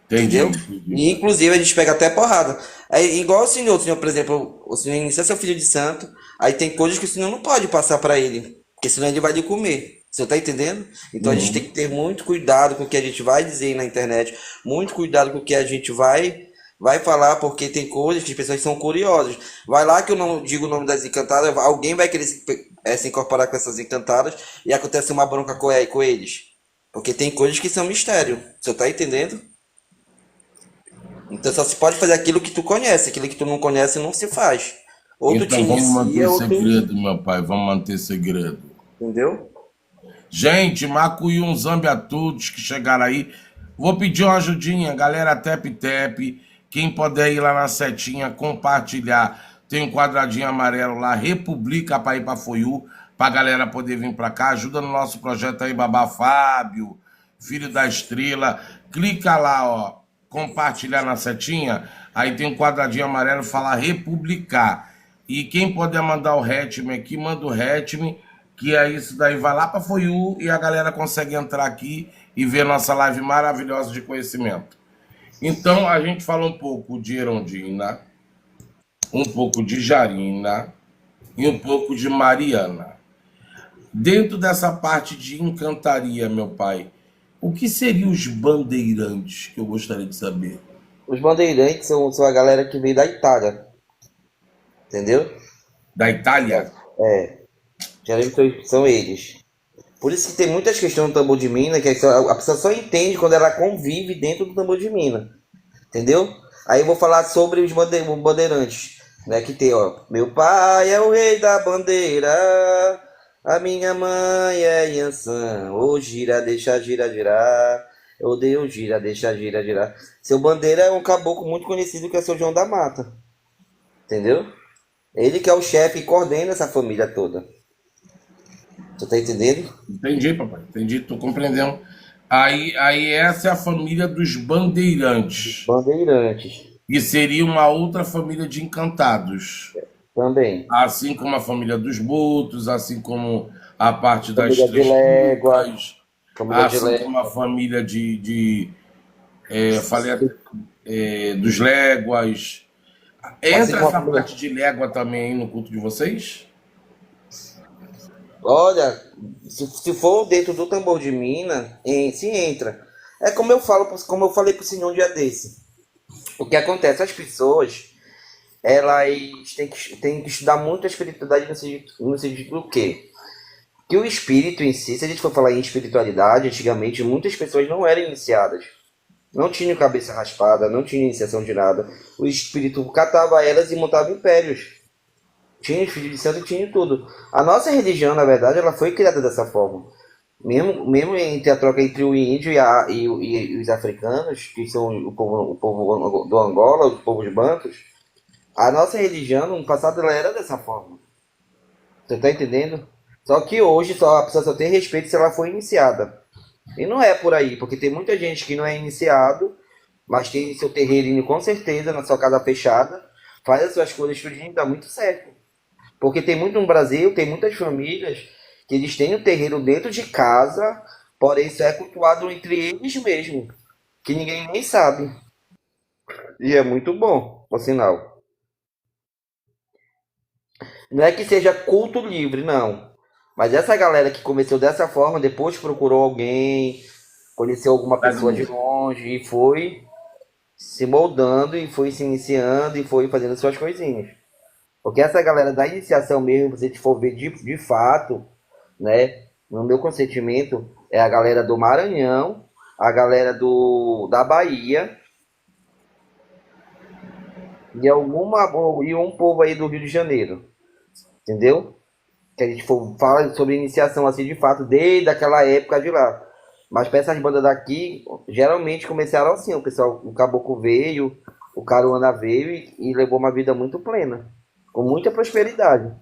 Entendi, Entendeu? entendi. E inclusive a gente pega até porrada. É igual o senhor, por exemplo, o senhor inicia seu filho de santo, aí tem coisas que o senhor não pode passar para ele, porque senão ele vai lhe comer. O senhor tá entendendo? Então a gente tem que ter muito cuidado com o que a gente vai dizer na internet, muito cuidado com o que a gente vai falar, porque tem coisas que as pessoas são curiosas. Vai lá que eu não digo o nome das encantadas, alguém vai querer se incorporar com essas encantadas e acontece uma bronca com eles. Porque tem coisas que são mistério. O senhor tá entendendo? Então só se pode fazer aquilo que tu conhece, aquilo que tu não conhece não se faz. Ou tu te Então vamos manter inicia, ou tu. segredo, meu pai, vamos manter segredo. Entendeu? Gente, Macuí, um zambe a todos que chegaram aí. Vou pedir uma ajudinha, galera, tap. Quem puder ir lá na setinha, compartilhar. Tem um quadradinho amarelo lá, Republica para ir para Foiú, para a galera poder vir para cá. Ajuda no nosso projeto aí, Babá Fábio, Filho da Estrela. Clica lá, ó, compartilhar na setinha. Aí tem um quadradinho amarelo, fala Republicar. E quem puder mandar o ritmo aqui, manda o ritmo, que é isso daí, vai lá para Foiú e a galera consegue entrar aqui e ver nossa live maravilhosa de conhecimento. Então, a gente falou um pouco de Erondina, um pouco de Jarina e um pouco de Mariana. Dentro dessa parte de encantaria, meu pai, o que seriam os bandeirantes que eu gostaria de saber? Os bandeirantes são a galera que veio da Itália, entendeu? Da Itália? É, geralmente são eles. Por isso que tem muitas questões no tambor de mina que a pessoa só entende quando ela convive dentro do tambor de mina, entendeu? Aí eu vou falar sobre os bandeirantes, né? Que tem, ó, meu pai é o rei da bandeira, a minha mãe é Yansan, ô gira, deixa gira, girar, eu dei gira, deixa gira, girar. Seu Bandeira é um caboclo muito conhecido que é seu João da Mata, entendeu? Ele que é o chefe e coordena essa família toda. Tu tá entendendo? Entendi, papai. Entendi, tô compreendendo. Aí essa é a família dos bandeirantes. Bandeirantes E seria uma outra família de encantados. também. Assim como a família dos botos, assim como a parte das Família de três Légua, cucas, família de assim como a Légua. família falei, dos léguas. Assim Entra como a essa família. parte de légua também aí no culto de vocês? Olha, se for dentro do tambor de mina, se entra. É como eu falo, como eu falei pro senhor um dia desse. O que acontece? As pessoas, elas têm que estudar muito a espiritualidade no sentido do quê? Que o espírito em si, se a gente for falar em espiritualidade, antigamente muitas pessoas não eram iniciadas. Não tinham cabeça raspada, não tinham iniciação de nada. O espírito catava elas e montava impérios. Tinha filho de santo e tinha tudo. A nossa religião, na verdade, ela foi criada dessa forma. Mesmo entre a troca entre o índio e os africanos, que são o povo do Angola, os povos bantus, a nossa religião no passado ela era dessa forma. Você tá entendendo? Só que hoje a pessoa só tem respeito se ela for iniciada. E não é por aí, porque tem muita gente que não é iniciado, mas tem seu terreirinho com certeza na sua casa fechada, faz as suas coisas tudinho e dá muito certo. Porque tem muito no Brasil, tem muitas famílias que eles têm o terreiro dentro de casa, porém isso é cultuado entre eles mesmo, que ninguém nem sabe. E é muito bom, por sinal. Não é que seja culto livre, não. Mas essa galera que começou dessa forma, depois procurou alguém, conheceu alguma pessoa de longe e foi se moldando e foi se iniciando e foi fazendo suas coisinhas. Porque essa galera da iniciação mesmo, se a gente for ver de fato, né? No meu consentimento, é a galera do Maranhão, a galera da Bahia e um povo aí do Rio de Janeiro, entendeu? Que a gente fala sobre iniciação assim de fato desde aquela época de lá. Mas para essas bandas daqui, geralmente começaram assim, o Caboclo veio, o Caruana veio e levou uma vida muito plena, com muita prosperidade.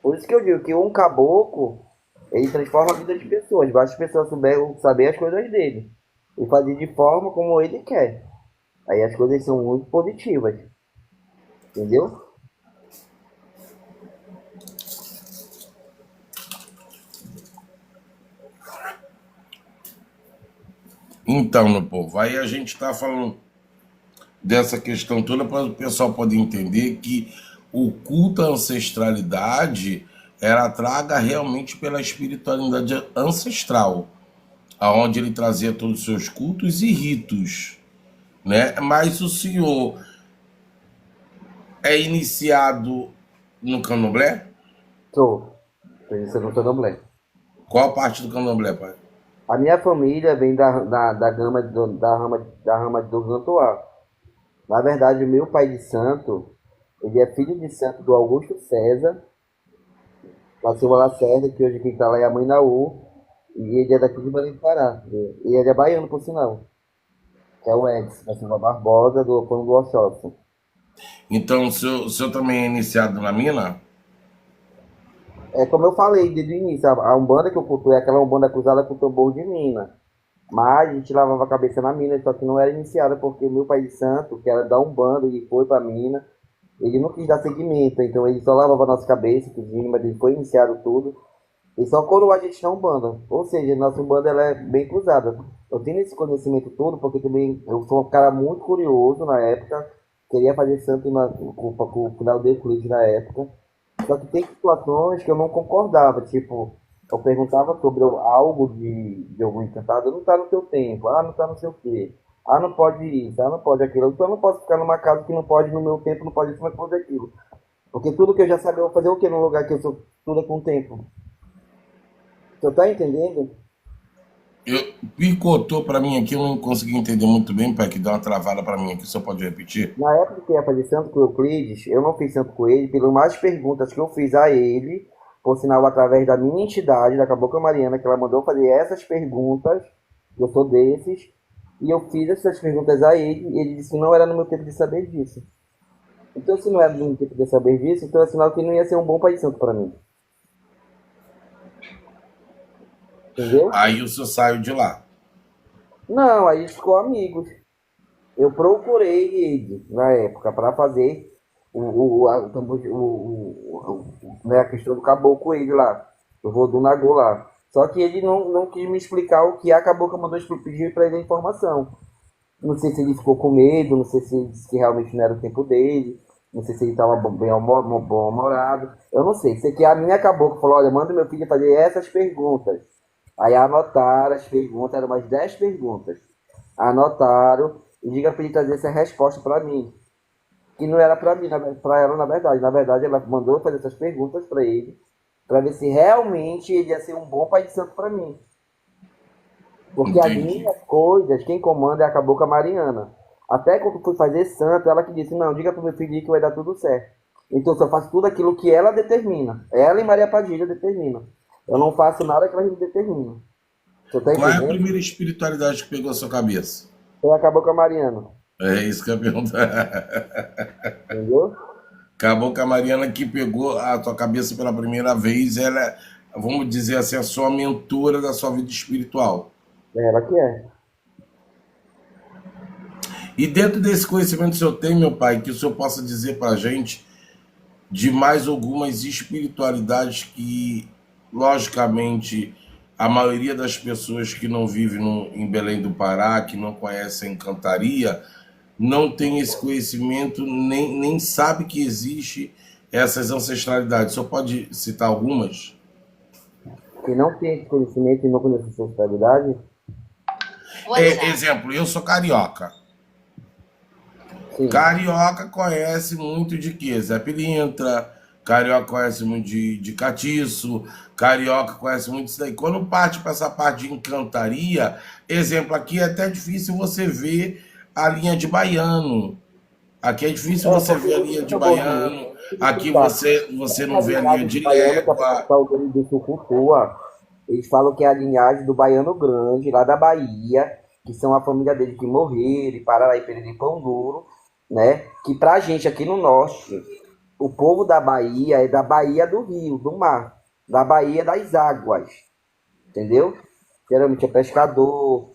Por isso que eu digo que um caboclo, ele transforma a vida de pessoas, basta as pessoas saber as coisas dele e fazer de forma como ele quer. Aí as coisas são muito positivas, entendeu? Então, meu povo, aí a gente está falando dessa questão toda para o pessoal poder entender que o culto à ancestralidade era traga realmente pela espiritualidade ancestral, aonde ele trazia todos os seus cultos e ritos, né? Mas o senhor é iniciado no candomblé? Sou. Por isso eu não sou candomblé. Qual a parte do candomblé, pai? A minha família vem da rama do Gantoá. Na verdade, o meu pai de santo, ele é filho de santo do Augusto César, da Silva Lacerda, que hoje quem está lá é a mãe Naú, e ele é daqui de Belém do Pará. E ele é baiano, por sinal, que é o Edson, da Silva Barbosa, do Pão do Oxóssi. Então, o senhor também é iniciado na mina? É como eu falei desde o início, a Umbanda que eu cultuei é aquela Umbanda cruzada com tambor de mina. Mas a gente lavava a cabeça na mina, só que não era iniciada, porque o meu pai de santo, que era da Umbanda, ele foi pra mina, ele não quis dar seguimento, então ele só lavava a nossa cabeça, tudinho, mas ele foi iniciado tudo, e só coroou a gente na Umbanda. Ou seja, nossa Umbanda ela é bem cruzada. Eu tenho esse conhecimento todo, porque também eu sou um cara muito curioso na época, queria fazer santo com o final de Euclides na época. Só que tem situações que eu não concordava, tipo, eu perguntava sobre algo de algum encantado, não tá no teu tempo, não tá no sei o quê. Não pode isso, não pode aquilo. Então eu não posso ficar numa casa que não pode no meu tempo, não pode isso, não pode aquilo. Porque tudo que eu já sabia, eu vou fazer o quê num lugar que eu sou tudo com tempo? Você tá entendendo? Picotou pra mim aqui, eu não consegui entender muito bem, pai, que deu uma travada pra mim aqui, só pode repetir? Na época que eu ia fazer santo com o Euclides, eu não fiz santo com ele, pelas mais perguntas que eu fiz a ele, por sinal, através da minha entidade, da Cabocla Mariana, que ela mandou fazer essas perguntas, eu sou desses, e eu fiz essas perguntas a ele, e ele disse que não era no meu tempo de saber disso. Então, se não era no meu tempo de saber disso, então é sinal que não ia ser um bom pai de santo para mim. Entendeu? Aí o senhor saiu de lá. Não, aí ficou amigos. Eu procurei ele na época para fazer né, a questão do caboclo com ele lá. Eu vou do Nagô lá. Só que ele não quis me explicar o que a cabocla mandou pedir para ele a informação. Não sei se ele ficou com medo, não sei se ele disse que realmente não era o tempo dele, não sei se ele estava bem humorado. Eu não sei. Sei que a minha cabocla falou: olha, manda meu filho fazer essas perguntas. Aí anotaram as perguntas, eram umas 10 perguntas. Anotaram e diga para ele trazer essa resposta para mim. Que não era para mim, para ela na verdade. Na verdade, ela mandou fazer essas perguntas para ele, para ver se realmente ele ia ser um bom pai de santo para mim. Porque as Entendi. minhas coisas, quem comanda é a Cabocla Mariana. Até quando eu fui fazer santo, ela que disse: não, diga para o meu filho que vai dar tudo certo. Então eu só faço tudo aquilo que ela determina. Ela e Maria Padilha determinam. Eu não faço nada que ela me determina. Você tá Qual é a entendendo? primeira espiritualidade que pegou a sua cabeça? Então acabou com a Mariana. É isso que eu ia perguntar. Entendeu? Acabou com a Mariana que pegou a tua cabeça pela primeira vez, ela é, vamos dizer assim, a sua mentora da sua vida espiritual. É ela que é. E dentro desse conhecimento que o senhor tem, meu pai, que o senhor possa dizer para a gente de mais algumas espiritualidades que, logicamente, a maioria das pessoas que não vivem em Belém do Pará, que não conhecem Cantaria, não tem esse conhecimento, nem sabe que existe essas ancestralidades. O senhor pode citar algumas? Quem não tem esse conhecimento e não conhece a sexualidade, Exemplo, eu sou carioca. sim. Carioca conhece muito de quê? Zé Pilintra, carioca conhece muito de catiço, carioca conhece muito isso daí. Quando parte para essa parte de encantaria, exemplo, aqui é até difícil você ver a linha de baiano. Aqui é difícil É, você porque ver a isso linha que de eu vou dizer. baiano. Deixa eu te Aqui explicar. você não Essa vê a linha linhagem de de baiano que a légua. pessoa do Sucutua, eles falam que é a linhagem do Baiano Grande, lá da Bahia, que são a família dele que morreram, e Pararaí, Pereira e Pão Duro, né? Que pra gente aqui no norte, o povo da Bahia é da Bahia do Rio, do mar, da Bahia das águas, entendeu? Geralmente é pescador,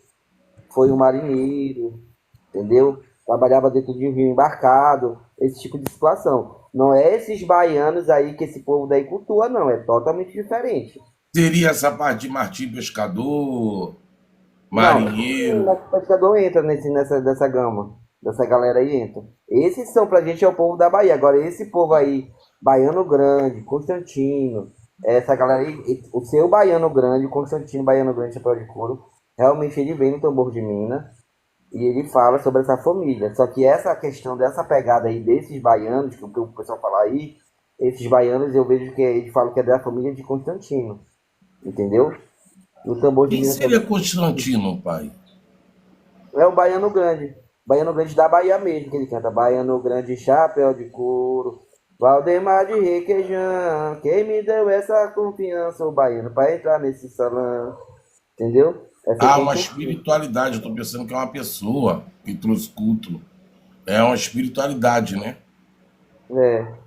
foi um marinheiro, entendeu? Trabalhava dentro de um rio embarcado, esse tipo de situação. Não é esses baianos aí que esse povo daí cultua, não, é totalmente diferente. Seria essa parte de Martim Pescador, Não, marinheiro. o pescador entra dessa gama, dessa galera aí entra. Esses são pra gente é o povo da Bahia. Agora, esse povo aí, Baiano Grande, Constantino, essa galera aí, o seu Baiano Grande, o Constantino Baiano Grande, chapéu de couro, realmente ele vem no tambor de Minas e ele fala sobre essa família. Só que essa questão dessa pegada aí desses baianos, que o pessoal fala aí, esses baianos eu vejo que eles falam que é da família de Constantino, entendeu? No tambor de Quem Minas seria também. Constantino, pai? É o Baiano Grande. Baiano Grande da Bahia mesmo, que ele canta. Baiano Grande, chapéu de couro. Valdemar de Requeijão. Quem me deu essa confiança, o baiano, pra entrar nesse salão. Entendeu? Essa é Ah, uma Constantino. espiritualidade. Eu estou pensando que é uma pessoa que trouxe culto. É uma espiritualidade, né? É.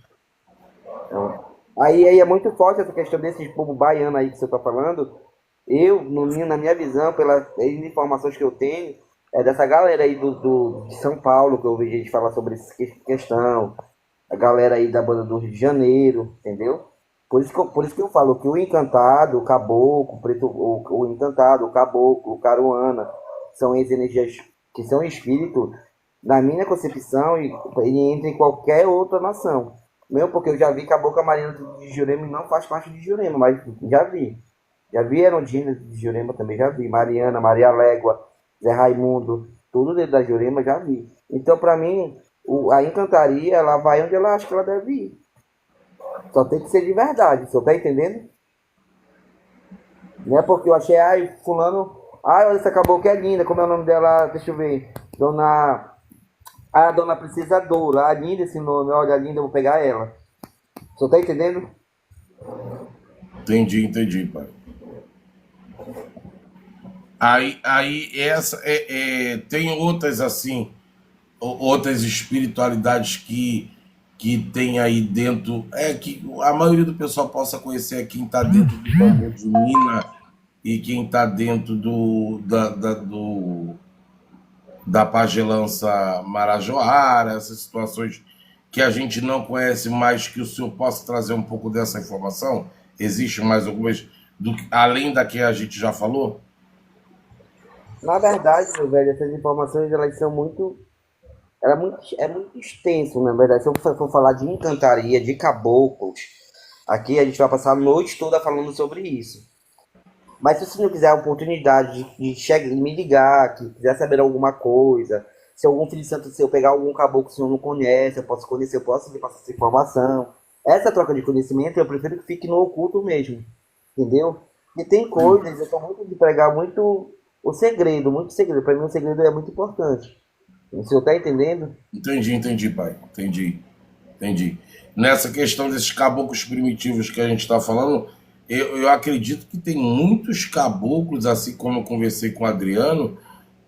Aí é muito forte essa questão desse povo baiano aí que você tá falando. Eu, na minha visão, pelas informações que eu tenho, é dessa galera aí de São Paulo, que eu ouvi gente falar sobre essa questão. A galera aí da banda do Rio de Janeiro, entendeu? Por isso que eu falo que o encantado, o caboclo, o encantado, o caboclo, o caruana, são as energias que são espíritos, na minha concepção, ele entra em qualquer outra nação. Mesmo porque eu já vi que a Boca Marina de Jurema não faz parte de Jurema, mas já vi. Já vi Erundina de Jurema também, já vi. Mariana, Maria Légua, Zé Raimundo, tudo dentro da Jurema, já vi. Então, pra mim, a encantaria, ela vai onde ela acha que ela deve ir. Só tem que ser de verdade, você tá entendendo? Não é porque eu achei, ai, fulano, ai, olha essa cabocla que é linda, como é o nome dela? Deixa eu ver. Dona Princesa Doura, ah, linda esse nome, olha, linda, eu vou pegar ela. Você tá entendendo? Entendi, pai. Aí tem outras assim, outras espiritualidades que tem aí dentro, que a maioria do pessoal possa conhecer é quem está dentro do bambu de Mina e quem está dentro da pagelança marajoara, essas situações que a gente não conhece, mas que o senhor possa trazer um pouco dessa informação? Existe mais algumas, além da que a gente já falou? Na verdade, meu velho, essas informações, elas são muito. É muito extenso, na verdade. Se eu for falar de encantaria, de caboclos, aqui a gente vai passar a noite toda falando sobre isso. Mas se você não quiser a oportunidade de me ligar, que quiser saber alguma coisa, se algum filho de santo seu pegar algum caboclo que o senhor não conhece, eu posso conhecer, eu posso lhe passar essa informação. Essa troca de conhecimento eu prefiro que fique no oculto mesmo, entendeu? E tem coisas, eu estou muito de pregar muito o segredo, muito segredo. Para mim o segredo é muito importante. O senhor está entendendo? Entendi, pai. Entendi. Nessa questão desses caboclos primitivos que a gente está falando, eu acredito que tem muitos caboclos, assim como eu conversei com o Adriano,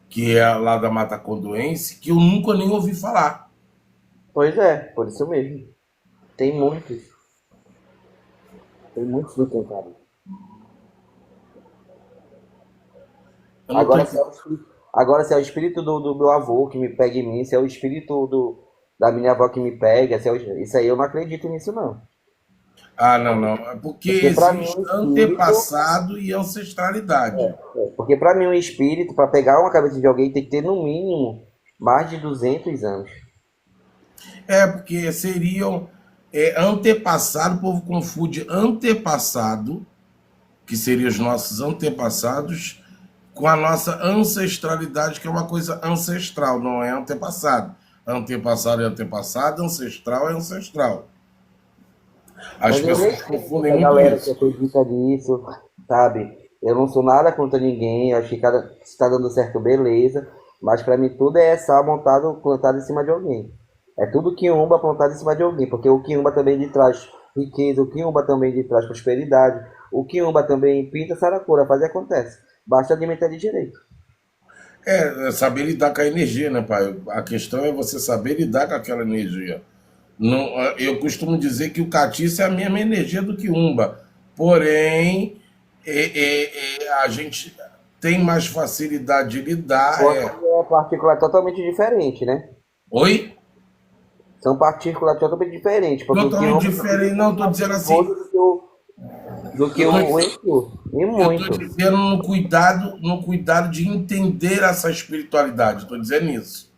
que é lá da Mata Condoense, que eu nunca nem ouvi falar. Pois é, por isso mesmo. Tem muitos. Tem muitos do tentado. Eu não Agora, tô... se é o espírito, agora, se é o espírito do meu avô que me pega em mim, se é o espírito da minha avó que me pega, isso aí eu não acredito nisso, não. Não. É porque Porque para mim existe um espírito, antepassado e ancestralidade. porque para mim um espírito, para pegar uma cabeça de alguém, tem que ter no mínimo mais de 200 anos. Porque seriam antepassado, o povo confunde antepassado, que seriam os nossos antepassados, com a nossa ancestralidade, que é uma coisa ancestral, não é antepassado. Antepassado é antepassado, ancestral é ancestral. As Mas eu pessoas respeito confundem a muito galera que isso. acredita nisso, sabe? Eu não sou nada contra ninguém, eu acho que se tá dando certo, beleza. Mas para mim tudo é só montado, plantado em cima de alguém. É tudo quiumba plantado em cima de alguém, porque o quiumba também lhe traz riqueza, o quiumba também lhe traz prosperidade, o quiumba também pinta saracura, faz e acontece. Basta alimentar de direito. Saber lidar com a energia, né, pai? A questão é você saber lidar com aquela energia. Não, eu costumo dizer que o catiço é a mesma energia do que umba. Porém, a gente tem mais facilidade de lidar. Só que é partícula totalmente diferente, né? Oi? São partículas totalmente diferentes, porque o Totalmente quiumba diferente. Não, estou é mais dizendo assim. perigoso do que o Exu, e Eu estou muito. dizendo no cuidado de entender essa espiritualidade. Estou dizendo isso.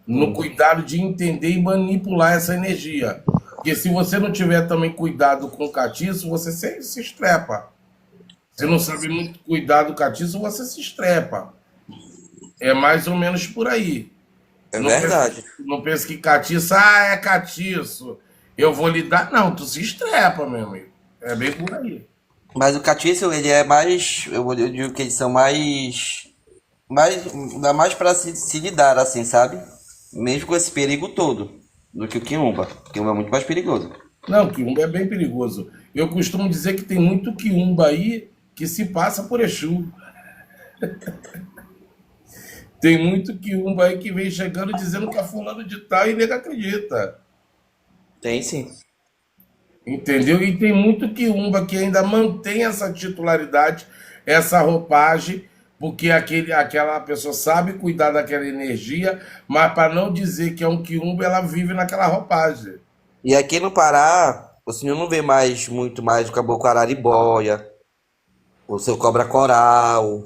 No cuidado de entender e manipular essa energia. Porque se você não tiver também cuidado com o catiço, você se estrepa. Se não sabe muito cuidar do catiço, você se estrepa. É mais ou menos por aí. É Não pense, verdade. não pense que catiço, é catiço. Eu vou lidar. Não, tu se estrepa, meu amigo. É bem por aí. Mas o catiço, ele é mais. Eu digo que eles são mais. Dá mais pra se lidar, assim, sabe? Mesmo com esse perigo todo. Do que o quiumba. O quiumba é muito mais perigoso. Não, quiumba é bem perigoso. Eu costumo dizer que tem muito quiumba aí que se passa por Exu. Tem muito quiumba aí que vem chegando dizendo que é fulano de tal e nego acredita. Tem sim. Entendeu? E tem muito quiumba que ainda mantém essa titularidade, essa roupagem, porque aquela pessoa sabe cuidar daquela energia, mas para não dizer que é um quiumba, ela vive naquela roupagem. E aqui no Pará, o senhor não vê muito mais o caboclo araribóia, o seu cobra coral,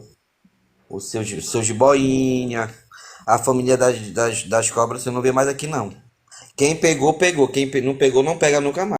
o seu jiboinha. A família das cobras você não vê mais aqui não. Quem pegou, pegou. Quem não pegou, não pega nunca mais.